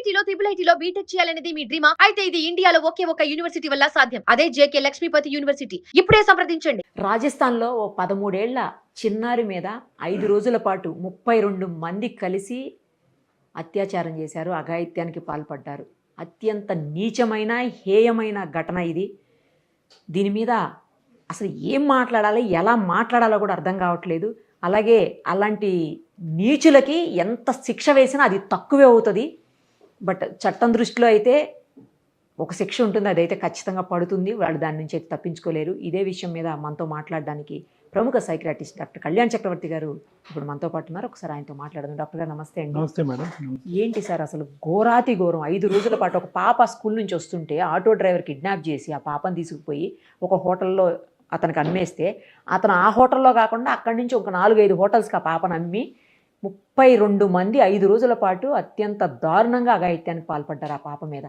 ఐఐటీలో IIITలో BTech చేయాలనేది మీ డ్రీమా? అయితే ఇది ఇండియాలో ఒకే ఒక యూనివర్సిటీ వల్ల సాధ్యం. అదే జేకే లక్ష్మీపతి యూనివర్సిటీ. ఇప్పుడే సంప్రదించండి. రాజస్థాన్‌లో ఓ 13 ఏళ్ల చిన్నారి మీద 5 రోజుల పాటు 32 మంది కలిసి అత్యాచారం చేశారు. అఘాయిత్యానికి పాల్పడ్డారు. అత్యంత నీచమైన, హేయమైన ఘటన ఇది. దీని మీద అసలు ఏం మాట్లాడాలి, ఎలా మాట్లాడాలో కూడా అర్థం కావట్లేదు. అలాగే అలాంటి నీచులకి ఎంత శిక్ష వేసినా అది తక్కువే అవుతుంది. బట్ చట్టం దృష్టిలో అయితే ఒక శిక్ష ఉంటుంది, అదైతే ఖచ్చితంగా పడుతుంది. వాళ్ళు దాని నుంచి అయితే తప్పించుకోలేరు. ఇదే విషయం మీద మనతో మాట్లాడడానికి ప్రముఖ సైకియాట్రిస్ట్ డాక్టర్ కళ్యాణ్ చక్రవర్తి గారు ఇప్పుడు మనతో పాటు ఉన్నారు. ఒకసారి ఆయనతో మాట్లాడదాం. డాక్టర్ గారు నమస్తే అండి. నమస్తే మేడం. ఏంటి సార్ అసలు ఘోరాతి ఘోరం, 5 రోజుల పాటు ఒక పాప స్కూల్ నుంచి వస్తుంటే ఆటో డ్రైవర్ కిడ్నాప్ చేసి ఆ పాపను తీసుకుపోయి ఒక హోటల్లో అతనికి అమ్మేస్తే, అతను ఆ హోటల్లో కాకుండా అక్కడి నుంచి ఒక 4-5 హోటల్స్కి ఆ పాపను అమ్మి 32 మంది 5 రోజుల పాటు అత్యంత దారుణంగా అఘాయిత్యానికి పాల్పడ్డారు ఆ పాప మీద.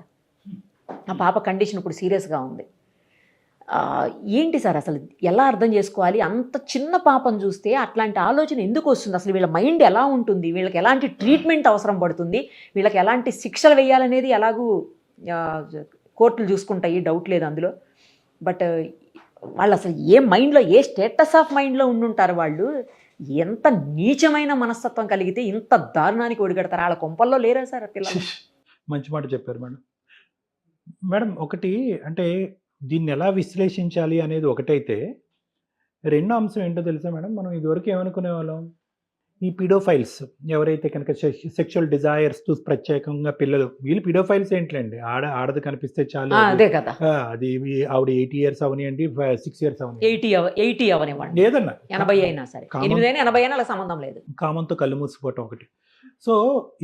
ఆ పాప కండిషన్ ఇప్పుడు సీరియస్గా ఉంది. ఏంటి సార్ అసలు ఎలా అర్థం చేసుకోవాలి? అంత చిన్న పాపను చూస్తే అట్లాంటి ఆలోచన ఎందుకు వస్తుంది? అసలు వీళ్ళ మైండ్ ఎలా ఉంటుంది? వీళ్ళకి ఎలాంటి ట్రీట్మెంట్ అవసరం పడుతుంది? వీళ్ళకి ఎలాంటి శిక్షలు వేయాలనేది ఎలాగూ కోర్టులు చూసుకుంటాయి, డౌట్ లేదు అందులో. బట్ వాళ్ళు అసలు ఏ మైండ్లో, ఏ స్టేటస్ ఆఫ్ మైండ్లో ఉండుంటారు వాళ్ళు? ఎంత నీచమైన మనస్తత్వం కలిగితే ఇంత దారుణానికి ఒడిగడతారు? వాళ్ళ కొంపల్లో లేరా సార్ పిల్లలు? మంచి మాట చెప్పారు మేడం. మేడం ఒకటి అంటే దీన్ని ఎలా విశ్లేషించాలి అనేది ఒకటైతే, రెండో అంశం ఏంటో తెలుసా మేడం? మనం ఇదివరకు ఏమనుకునే వాళ్ళం, ఈ పిడోఫైల్స్ ఎవరైతే కనుక సెక్షువల్ డిజైర్స్ ప్రత్యేకంగా పిల్లలు, వీళ్ళు పిడోఫైల్స్ ఏంటండి, ఆడది కనిపిస్తే చాలు, అదే కదా, అది ఆవిడ 8 years అవనివ్వండి, 6 years అవనివ్వండి, 80 అవనివ్వండి, ఏదన్నా 80 అయినా సరే, 8 అయినా 80 అయినా అలా సంబంధం లేదు. కామంతో కళ్ళు మూసిపోవటం ఒకటి. సో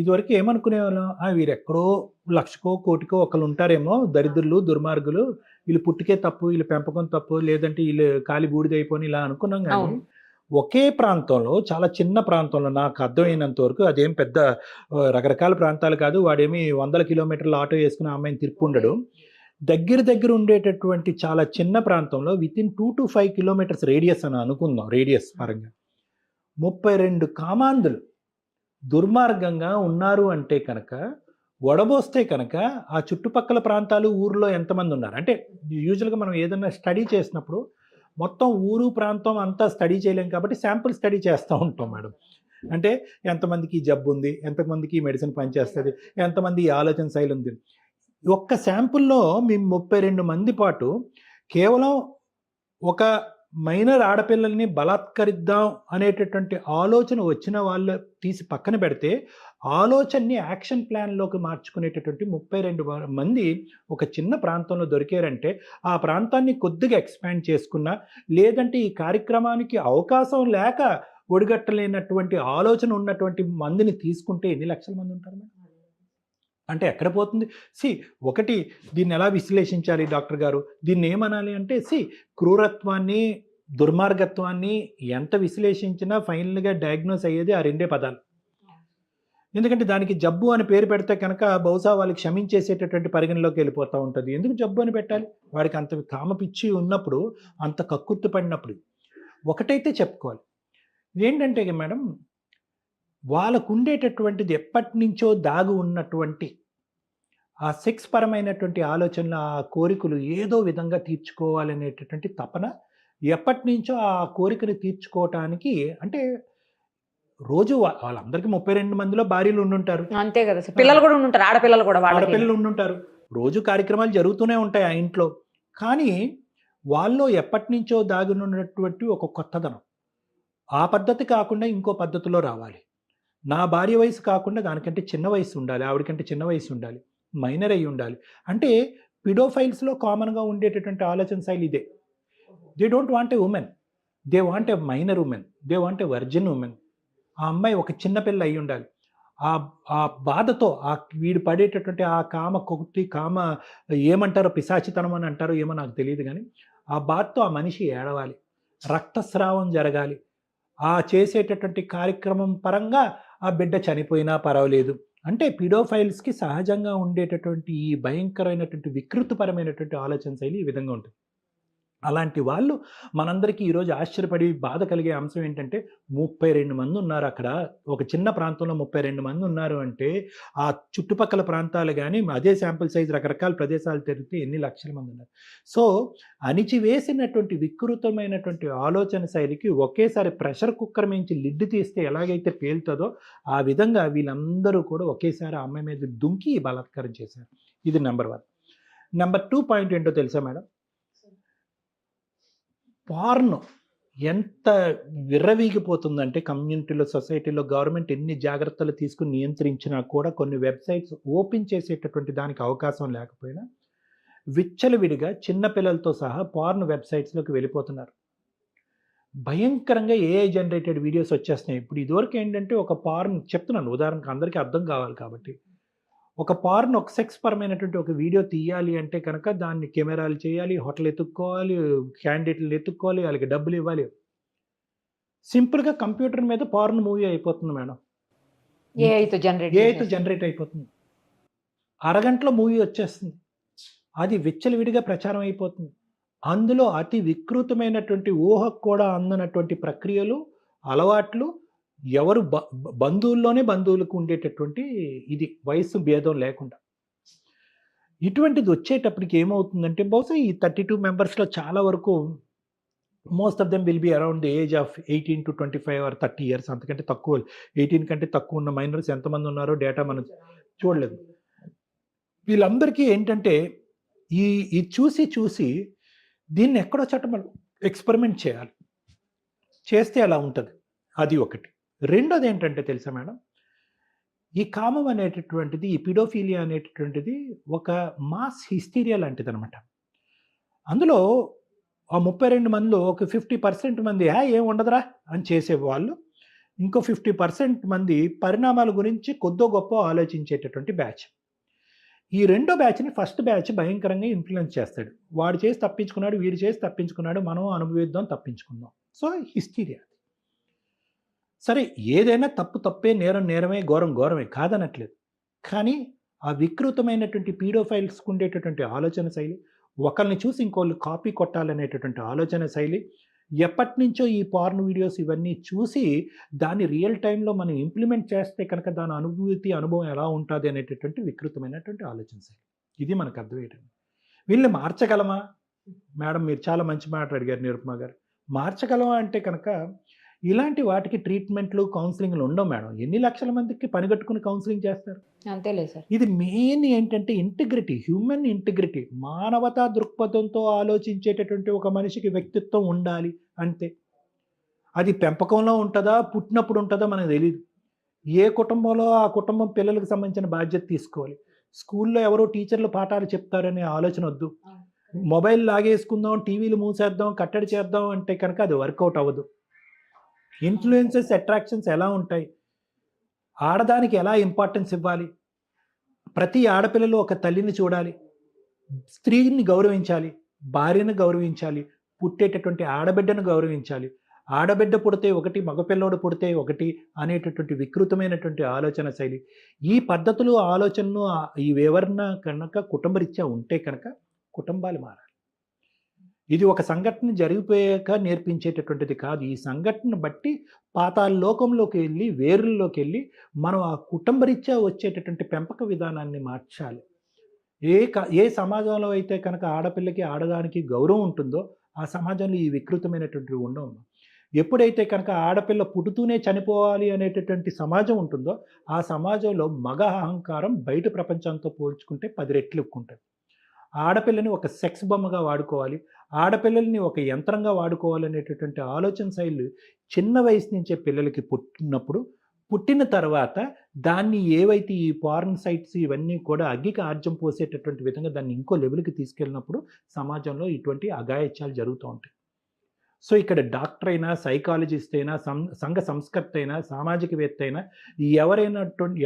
ఇదివరకు ఏమనుకునే వాళ్ళం, వీరెక్కడో 1,00,000కో 1,00,000కో ఒకళ్ళు ఉంటారేమో, దరిద్రులు దుర్మార్గులు, వీళ్ళు పుట్టుకే తప్పు, వీళ్ళు పెంపకం తప్పు, లేదంటే వీళ్ళు కాలి బూడిదైపోని ఇలా అనుకున్నాం. కానీ ఒకే ప్రాంతంలో, చాలా చిన్న ప్రాంతంలో, నాకు అర్థమైనంత వరకు అదేం పెద్ద రకరకాల ప్రాంతాలు కాదు, వాడేమి 100 kilometers ఆటో వేసుకుని ఆ అమ్మాయిని తిప్పుండడు. దగ్గర ఉండేటటువంటి చాలా చిన్న ప్రాంతంలో వితిన్ 2 to 5 kilometers రేడియస్ అని అనుకుందాం, రేడియస్ పరంగా 32 కామాంధులు దుర్మార్గంగా ఉన్నారు అంటే కనుక, వడబోస్తే కనుక ఆ చుట్టుపక్కల ప్రాంతాలు, ఊర్లో ఎంతమంది ఉన్నారు అంటే, యూజువల్గా మనం ఏదైనా స్టడీ చేసినప్పుడు మొత్తం ఊరు ప్రాంతం అంతా స్టడీ చేయలేం కాబట్టి శాంపుల్ స్టడీ చేస్తూ ఉంటాం మేడం. అంటే ఎంతమందికి జబ్బు ఉంది, ఎంతమందికి మెడిసిన్ పనిచేస్తుంది, ఎంతమంది ఈ ఆలోచన శైలి ఉంది. ఒక్క శాంపుల్లో మేము 32 మంది పాటు కేవలం ఒక మైనర్ ఆడపిల్లల్ని బలాత్కరిద్దాం అనేటటువంటి ఆలోచన వచ్చిన వాళ్ళు తీసి పక్కన పెడితే, ఆలోచనని యాక్షన్ ప్లాన్లోకి మార్చుకునేటటువంటి 32 మంది ఒక చిన్న ప్రాంతంలో దొరికారంటే, ఆ ప్రాంతాన్ని కొద్దిగా ఎక్స్పాండ్ చేసుకున్నా, లేదంటే ఈ కార్యక్రమానికి అవకాశం లేక ఒడిగట్టలేనటువంటి ఆలోచన ఉన్నటువంటి మందిని తీసుకుంటే ఎన్ని లక్షల మంది ఉంటారు మేడం? అంటే ఎక్కడ పోతుంది? ఒకటి దీన్ని ఎలా విశ్లేషించాలి డాక్టర్ గారు? దీన్ని ఏమనాలి అంటే, క్రూరత్వాన్ని, దుర్మార్గత్వాన్ని ఎంత విశ్లేషించినా ఫైనల్గా డయాగ్నోస్ అయ్యేది ఆ 2 పదాలు. ఎందుకంటే దానికి జబ్బు అని పేరు పెడితే కనుక బహుశా వాళ్ళకి క్షమించేసేటటువంటి పరిగణలోకి వెళ్ళిపోతూ ఉంటుంది. ఎందుకు జబ్బు అని పెట్టాలి? వాడికి అంత కామపిచ్చి ఉన్నప్పుడు, అంత కక్కుర్తి పడినప్పుడు ఒకటైతే చెప్పుకోవాలి, ఏంటంటే మేడం, వాళ్ళకు ఉండేటటువంటిది ఎప్పటి నుంచో దాగి ఉన్నటువంటి ఆ సెక్స్ పరమైనటువంటి ఆలోచనలు, ఆ కోరికలు ఏదో విధంగా తీర్చుకోవాలనేటటువంటి తపన ఎప్పటి నుంచో ఆ కోరికను తీర్చుకోవటానికి, అంటే రోజు వాళ్ళందరికీ 32 మందిలో భార్యలు ఉండుంటారు, అంతే కదా, పిల్లలు కూడా ఉండుంటారు, ఆడపిల్లలు ఉండుంటారు, రోజు కార్యక్రమాలు జరుగుతూనే ఉంటాయి ఆ ఇంట్లో. కానీ వాళ్ళు ఎప్పటి నుంచో దాగి ఉన్నటువంటి ఒక కొత్తదనం, ఆ పద్ధతి కాకుండా ఇంకో పద్ధతిలో రావాలి, నా భార్య వయసు కాకుండా దానికంటే చిన్న వయసు ఉండాలి, ఆవిడకంటే చిన్న వయసు ఉండాలి, మైనర్ అయి ఉండాలి. అంటే పిడోఫైల్స్లో కామన్గా ఉండేటటువంటి ఆలోచన శైలి ఇదే. They don't want a women, they want a minor women, they want a virgin women. ఆ అమ్మాయి ఒక చిన్నపిల్ల అయి ఉండాలి. ఆ బాధతో, వీడు పడేటటువంటి ఆ కామ ఏమంటారో, పిశాచితనం అని అంటారో ఏమో నాకు తెలియదు, కానీ ఆ బాధతో ఆ మనిషి ఏడవాలి, రక్తస్రావం జరగాలి, ఆ చేసేటటువంటి కార్యక్రమం పరంగా ఆ బిడ్డ చనిపోయినా పర్వాలేదు. అంటే పిడోఫైల్స్కి సహజంగా ఉండేటటువంటి ఈ భయంకరమైనటువంటి వికృతిపరమైనటువంటి ఆలోచన శైలి ఈ విధంగా ఉంటుంది. అలాంటి వాళ్ళు మనందరికీ ఈరోజు ఆశ్చర్యపడి బాధ కలిగే అంశం ఏంటంటే 32 మంది ఉన్నారు అక్కడ. ఒక చిన్న ప్రాంతంలో 32 మంది ఉన్నారు అంటే ఆ చుట్టుపక్కల ప్రాంతాలు కానీ అదే శాంపుల్ సైజ్ రకరకాల ప్రదేశాలు తిరిగితే ఎన్ని లక్షల మంది ఉన్నారు. సో అణిచివేసినటువంటి వికృతమైనటువంటి ఆలోచన శైలికి ఒకేసారి ప్రెషర్ కుక్కర్ మించి లిడ్ తీస్తే ఎలాగైతే పేలుతుందో ఆ విధంగా వీళ్ళందరూ కూడా ఒకేసారి ఆ అమ్మాయి మీద దుంకి బలాత్కారం చేశారు. ఇది నెంబర్ 1. నెంబర్ 2 పాయింట్ ఏంటో తెలుసా మేడం? పార్న్ ఎంత విర్రవీగిపోతుందంటే కమ్యూనిటీలో, సొసైటీలో గవర్నమెంట్ ఎన్ని జాగ్రత్తలు తీసుకుని నియంత్రించినా కూడా కొన్ని వెబ్సైట్స్ ఓపెన్ చేసేటటువంటి దానికి అవకాశం లేకపోయినా విచ్చలవిడిగా చిన్నపిల్లలతో సహా పార్న్ వెబ్సైట్స్లోకి వెళ్ళిపోతున్నారు. భయంకరంగా ఏఐ జనరేటెడ్ వీడియోస్ వచ్చేస్తున్నాయి. ఇప్పుడు ఇదివరకు ఏంటంటే ఒక పార్న్ చెప్తున్నాను ఉదాహరణకు అందరికీ అర్థం కావాలి కాబట్టి, ఒక పార్న్ ఒక సెక్స్ పరమైనటువంటి ఒక వీడియో తీయాలి అంటే కనుక దాన్ని కెమెరాలు చేయాలి, హోటల్ ఎత్తుక్కోవాలి, క్యాండిడేట్లు ఎత్తుక్కోవాలి, వాళ్ళకి డబ్బులు ఇవ్వాలి. సింపుల్గా కంప్యూటర్ మీద పార్న్ మూవీ అయిపోతుంది మేడం. ఏఐతో జనరేట్ అయిపోతుంది. అరగంటలో మూవీ వచ్చేస్తుంది. అది విచ్చలవిడిగా ప్రచారం అయిపోతుంది. అందులో అతి వికృతమైనటువంటి ఊహకు కూడా అందనటువంటి ప్రక్రియలు, అలవాట్లు, ఎవరు బంధువులకు ఉండేటటువంటి ఇది వయస్సు భేదం లేకుండా. ఇటువంటిది వచ్చేటప్పటికి ఏమవుతుందంటే బహుశా ఈ 32 మెంబర్స్లో చాలా వరకు most of them will be around the age of 18 to 25 or 30 years. అంతకంటే తక్కువ 18 కంటే తక్కువ ఉన్న మైనర్స్ ఎంతమంది ఉన్నారో డేటా మనం చూడలేదు. వీళ్ళందరికీ ఏంటంటే ఈ చూసి దీన్ని ఎక్కడో చోట మనం ఎక్స్పెరిమెంట్ చేయాలి. చేస్తే అలా ఉంటుంది. అది ఒకటి. రెండోది ఏంటంటే తెలుసా మేడం, ఈ కామం అనేటటువంటిది, ఈ పిడోఫీలియా అనేటటువంటిది ఒక మాస్ హిస్టీరియా లాంటిది అనమాట. అందులో ఆ 32 మందిలో ఒక 50% మంది ఏం ఉండదురా అని చేసేవాళ్ళు, ఇంకో 50% మంది పరిణామాల గురించి కొద్దో గొప్ప ఆలోచించేటటువంటి బ్యాచ్. ఈ రెండో బ్యాచ్ని ఫస్ట్ బ్యాచ్ భయంకరంగా ఇన్ఫ్లుయెన్స్ చేస్తాడు. వాడు చేసి తప్పించుకున్నాడు, వీడు చేసి తప్పించుకున్నాడు, మనం అనుభవిద్దాం, తప్పించుకుందాం. So hysteria. సరే, ఏదైనా తప్పే, నేరం నేరమే, ఘోరమే కాదనట్లేదు. కానీ ఆ వికృతమైనటువంటి పీడోఫైల్స్కి ఉండేటటువంటి ఆలోచన శైలి, ఒకరిని చూసి ఇంకోళ్ళు కాపీ కొట్టాలనేటటువంటి ఆలోచన శైలి, ఎప్పటి నుంచో ఈ పార్న్ వీడియోస్ ఇవన్నీ చూసి దాన్ని రియల్ టైంలో మనం ఇంప్లిమెంట్ చేస్తే కనుక దాని అనుభవం ఎలా ఉంటుంది అనేటటువంటి వికృతమైనటువంటి ఆలోచన శైలి. ఇది మనకు అర్థమయ్యేటండి. వీళ్ళని మార్చగలమా మేడం? మీరు చాలా మంచి మాట అడిగారు నిరుపమ గారు. మార్చగలమా అంటే కనుక ఇలాంటి వాటికి ట్రీట్మెంట్లు, కౌన్సిలింగ్లు ఉండవు మేడం. ఎన్ని లక్షల మందికి పనిగట్టుకుని కౌన్సిలింగ్ చేస్తారు? అంతేలే సార్. ఇది మెయిన్ ఏంటంటే ఇంటిగ్రిటీ, హ్యూమన్ ఇంటిగ్రిటీ, మానవతా దృక్పథంతో ఆలోచించేటటువంటి ఒక మనిషికి వ్యక్తిత్వం ఉండాలి అంతే. అది పెంపకంలో ఉంటుందా, పుట్టినప్పుడు ఉంటుందా మనకు తెలియదు. ఏ కుటుంబంలో ఆ కుటుంబం పిల్లలకు సంబంధించిన బాధ్యత తీసుకోవాలి. స్కూల్లో ఎవరో టీచర్లు పాఠాలు చెప్తారనే ఆలోచన వద్దు. మొబైల్ లాగేసుకుందాం, టీవీలు మూసేద్దాం, కట్టడి చేద్దాం అంటే కనుక అది వర్కౌట్ అవ్వదు. ఇన్ఫ్లుయెన్సెస్, అట్రాక్షన్స్ ఎలా ఉంటాయి, ఆడదానికి ఎలా ఇంపార్టెన్స్ ఇవ్వాలి, ప్రతి ఆడపిల్లలు ఒక తల్లిని చూడాలి, స్త్రీని గౌరవించాలి, భార్యను గౌరవించాలి, పుట్టేటటువంటి ఆడబిడ్డను గౌరవించాలి, ఆడబిడ్డ పుడితే ఒకటి, మగపిల్లోడు పుడితే ఒకటి అనేటటువంటి వికృతమైనటువంటి ఆలోచన శైలి. ఈ పద్ధతులు, ఆలోచనలు ఇవెవరన్నా కనుక కుటుంబరీత్యా ఉంటే కనుక కుటుంబాలు మారాలి. ఇది ఒక సంఘటన జరిగిపోయాక నేర్పించేటటువంటిది కాదు. ఈ సంఘటన బట్టి పాతాళ లోకంలోకి వెళ్ళి, వేరుల్లోకి వెళ్ళి మనం ఆ కుటుంబరీత్యా వచ్చేటటువంటి పెంపక విధానాన్ని మార్చాలి. ఏ సమాజంలో అయితే కనుక ఆడపిల్లకి, ఆడదానికి గౌరవం ఉంటుందో ఆ సమాజంలో ఈ వికృతమైనటువంటివి ఉండవు. ఎప్పుడైతే కనుక ఆడపిల్ల పుడుతూనే చనిపోవాలి అనేటటువంటి సమాజం ఉంటుందో ఆ సమాజంలో మగ అహంకారం బయట ప్రపంచంతో పోల్చుకుంటే 10 రెట్లు ఎక్కువ ఉంటుంది. ఆడపిల్లని ఒక సెక్స్ బొమ్మగా వాడుకోవాలి, ఆడపిల్లల్ని ఒక యంత్రంగా వాడుకోవాలనేటటువంటి ఆలోచన శైలి చిన్న వయసు నుంచే పిల్లలకి పుట్టిన తర్వాత దాన్ని ఏవైతే ఈ పార్న్ సైట్స్ ఇవన్నీ కూడా అగ్గికి ఆర్జం పోసేటటువంటి విధంగా దాన్ని ఇంకో లెవెల్కి తీసుకెళ్ళినప్పుడు సమాజంలో ఇటువంటి అఘాయిత్యాలు జరుగుతూ ఉంటాయి. సో ఇక్కడ డాక్టర్ అయినా, సైకాలజిస్ట్ అయినా, సంఘ సంస్కర్త అయినా, సామాజికవేత్త అయినా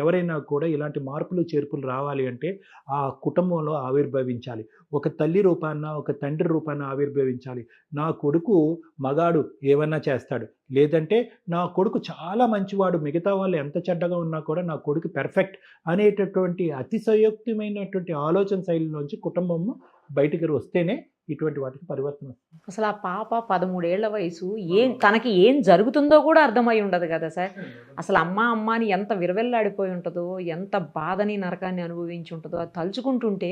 ఎవరైనా కూడా ఇలాంటి మార్పులు చేర్పులు రావాలి అంటే ఆ కుటుంబంలో ఆవిర్భవించాలి. ఒక తల్లి రూపాన, ఒక తండ్రి రూపాన ఆవిర్భవించాలి. నా కొడుకు మగాడు ఏమన్నా చేస్తాడు, లేదంటే నా కొడుకు చాలా మంచివాడు, మిగతా వాళ్ళు ఎంత చెడ్డగా ఉన్నా కూడా నా కొడుకు పెర్ఫెక్ట్ అనేటటువంటి అతిశయోక్తిమైనటువంటి ఆలోచన శైలిలోంచి కుటుంబం బయటికి వస్తేనే ఇటువంటి వాటికి పరివర్తన వస్తుంది. అసలు ఆ పాప 13 ఏళ్ల వయసు తనకి ఏం జరుగుతుందో కూడా అర్థమై ఉండదు కదా సార్. అసలు అమ్మ అని ఎంత విరవెల్లాడిపోయి ఉంటుందో, ఎంత బాధని నరకాన్ని అనుభవించి ఉంటుందో అది తలుచుకుంటుంటే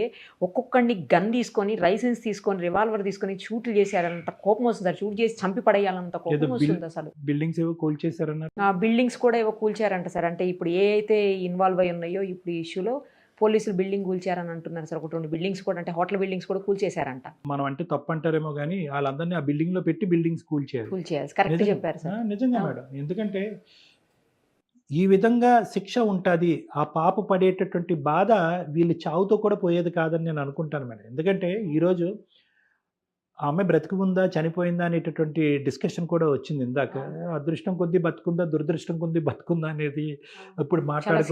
ఒక్కొక్కడిని గన్ తీసుకొని, లైసెన్స్ తీసుకొని, రివాల్వర్ తీసుకొని షూట్లు చేసేయాలంత కోపం వస్తుంది సార్. షూట్ చేసి చంపి పడేయాలంత కోపం వస్తుంది అసలు. బిల్డింగ్స్ ఏవో కూల్చేశారన్నారు. బిల్డింగ్స్ కూడా ఏవో కూల్చారంట సార్. అంటే ఇప్పుడు ఏ అయితే ఇన్వాల్వ్ అయి ఉన్నాయో ఇప్పుడు ఈ ఇష్యూలో పోలీసులు బిల్డింగ్ కూల్చారని అంటున్నారు సార్. ఒకటి 2 బిల్డింగ్స్ కూడా, అంటే హోటల్ బిల్డింగ్స్ కూడా కూల్చేశారంట. మనం అంటే తప్పు అంటారేమో కానీ వాళ్ళందరినీ ఆ బిల్డింగ్ లో పెట్టి బిల్డింగ్స్ కూల్చేయాలి. కరెక్ట్ చెప్పారు సార్. నిజంగా మేడం. ఎందుకంటే ఈ విధంగా శిక్ష ఉంటుంది. ఆ పాప పడేటటువంటి బాధ వీళ్ళు చావుతో కూడా పోయేది కాదని నేను అనుకుంటాను మేడం. ఎందుకంటే ఈరోజు ఆ అమ్మాయి బ్రతికి ఉందా చనిపోయిందా అనేటటువంటి డిస్కషన్ కూడా వచ్చింది ఇందాక. అదృష్టం కొద్దీ బతుకుందా, దురదృష్టం కొద్దీ బతుకుందా అనేది ఇప్పుడు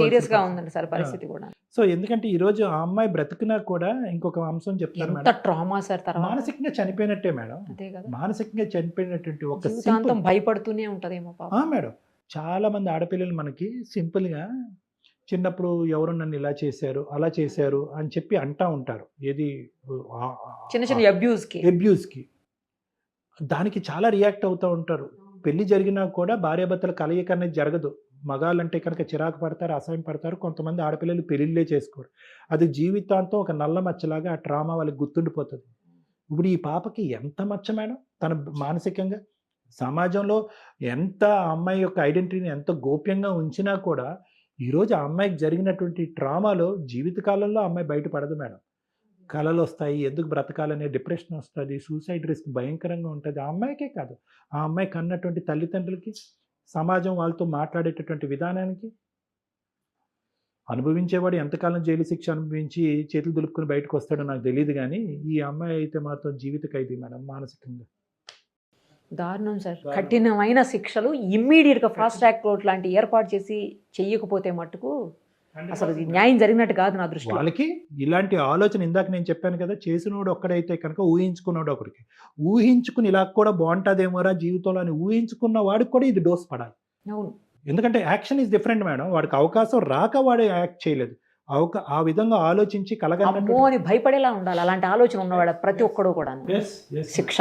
సీరియస్ గా ఉందండి సార్ పరిస్థితి కూడా. సో ఎందుకంటే ఈ రోజు ఆ అమ్మాయి బ్రతికినా కూడా ఇంకొక అంశం చెప్తారు మేడం, ట్రామా సార్. మానసికంగా చనిపోయినట్టే మేడం. అదే కదా, మానసికంగా చనిపోయినటువంటి ఒక జీవితాంతం భయపడుతూనే ఉంటదేమో పాపం. మేడం. చాలా మంది ఆడపిల్లలు మనకి సింపుల్ గా చిన్నప్పుడు ఎవరు నన్ను ఇలా చేశారు అలా చేశారు అని చెప్పి అంటా ఉంటారు. ఏది చిన్న అబ్యూస్ కి దానికి చాలా రియాక్ట్ అవుతూ ఉంటారు. పెళ్లి జరిగినా కూడా భార్యాభర్తల కలయిక అనేది జరగదు. మగాళ్ళంటే కనుక చిరాకు పడతారు, అసహ్యం పడతారు. కొంతమంది ఆడపిల్లలు పెళ్ళిళ్ళే చేసుకోరు. అది జీవితాంతం ఒక నల్ల మచ్చలాగా ఆ ట్రామా వాళ్ళకి గుర్తుండిపోతుంది. ఇప్పుడు ఈ పాపకి ఎంత మచ్చ మేడం, తన మానసికంగా సమాజంలో ఎంత అమ్మాయి యొక్క ఐడెంటిటీని ఎంత గోప్యంగా ఉంచినా కూడా ఈరోజు ఆ అమ్మాయికి జరిగినటువంటి ట్రామాలో జీవితకాలంలో అమ్మాయి బయటపడదు మేడం. కళలు వస్తాయి, ఎందుకు బ్రతకాలనే డిప్రెషన్ వస్తుంది, సూసైడ్ రిస్క్ భయంకరంగా ఉంటుంది. ఆ అమ్మాయికే కాదు, ఆ అమ్మాయి కన్నటువంటి తల్లిదండ్రులకి, సమాజం వాళ్ళతో మాట్లాడేటటువంటి విధానానికి. అనుభవించేవాడు ఎంతకాలం జైలు శిక్ష అనుభవించి చేతులు దులుపుకొని బయటకు వస్తాడో నాకు తెలియదు, కానీ ఈ అమ్మాయి అయితే మాత్రం జీవిత ఖైదీ మేడం మానసికంగా. దారుణం సార్. కఠినమైన శిక్షలు ఇమ్మీడియట్గా ఫాస్ట్ ట్రాక్ కోర్ట్ లాంటి ఏర్పాటు చేసి చెయ్యకపోతే మట్టుకు అసలు న్యాయం జరిగినట్టు కాదు నా దృష్టిలో. వాళ్ళకి ఇలాంటి ఆలోచన ఇందాక నేను చెప్పాను కదా, చేసినోడు ఒక్కడైతే కనుక ఊహించుకున్నాడు ఒకరికి, ఊహించుకుని ఇలా కూడా బాగుంటుందేమోరా జీవితంలో అని ఊహించుకున్న వాడికి కూడా ఇది డోస్ పడాలి. అవును, ఎందుకంటే యాక్షన్ ఈజ్ డిఫరెంట్ మేడం. వాడికి అవకాశం రాక వాడు యాక్ట్ చేయలేదు. ఆ విధంగా ఆలోచించి అమ్మో అని భయపడేలా ఉండాలి. అలాంటి ఆలోచన ఉన్నవాడు ప్రతి ఒక్కడు కూడా. శిక్ష.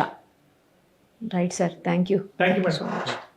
Right sir, thank you madam.